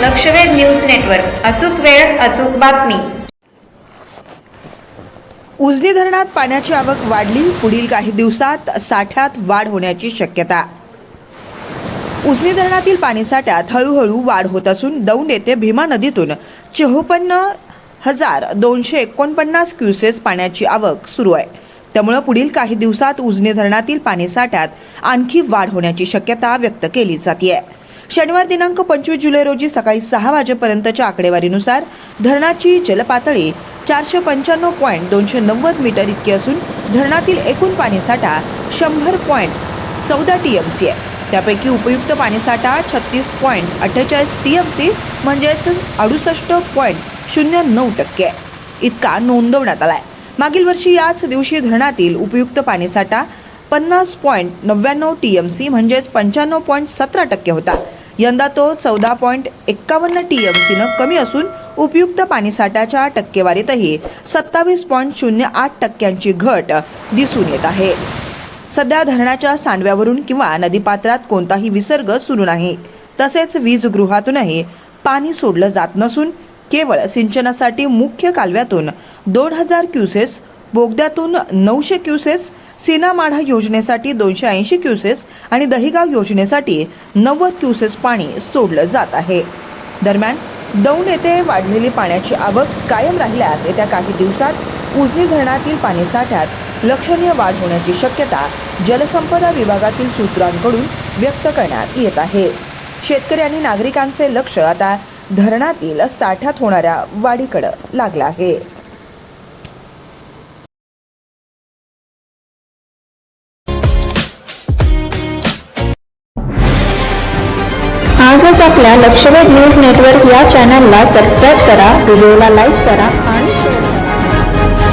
लक्षवेध news network, अचूक वेळ अचूक बातमी। उजनी धरणात पाण्याची आवक वाढली, पुढील काही दिवसात साठ्यात वाढ होण्याची शक्यता। उजनी धरणातील पाणीसाठ्यात हळूहळू वाढ होत असून दौंड येथे भीमा नदीतून 54,249 क्युसेस पाण्याची आवक सुरू आहे। त्यामुळे पुढील काही दिवसात उजनी धरणातील पाणीसाठ्यात आणखी वाढ होण्याची शक्यता व्यक्त केली जाते। शनिवार दिनांक 25 जुलै रोजी सकाळी 6 वाजेपर्यंतच्या आकडेवारीनुसार धरणाची जलपातळी 495.290 मीटर इतकी असून धरणातील एकूण पाणीसाठा 100.14 टीएमसी आहे। त्यापैकी उपयुक्त पाणीसाठा 36.48 टीएमसी म्हणजेच 68.09% इतका नोंदवण्यात आलाय। मागील वर्षी याच दिवशी धरणातील उपयुक्त पाणीसाठा 50.99 टीएमसी म्हणजेच 95.17% होता। यंदा तो 14.51 टीएमसीनं कमी असून उपयुक्त पाणीसाठ्याच्या टक्केवारीतही 27.08%ची घट दिसून येत आहे। सध्या धरणाच्या सांडव्यावरून किंवा नदीपात्रात कोणताही विसर्ग सुरू नाही, तसेच वीजगृहातूनही पाणी सोडलं जात नसून केवळ सिंचनासाठी मुख्य कालव्यातून 2000 क्युसेस, बोगद्यातून 900 क्युसेस, सीनामाढा योजनेसाठी 280 क्युसेस आणि दहिगाव योजनेसाठी 90 क्युसेस पाणी सोडलं जात आहे। दरम्यान दौंड येथे वाढलेली पाण्याची आवक कायम राहिल्यास येत्या काही दिवसात उजनी धरणातील पाणीसाठ्यात लक्षणीय वाढ होण्याची शक्यता जलसंपदा विभागातील सूत्रांकडून व्यक्त करण्यात येत आहे। शेतकरी आणि नागरिकांचे लक्ष आता धरणातील साठ्यात होणाऱ्या वाढीकडे लागलं आहे। आजच आपल्या लक्षवेध न्यूज नेटवर्क या चॅनलला सबस्क्राईब करा, व्हिडिओला लाईक करा आणि शेअर करा।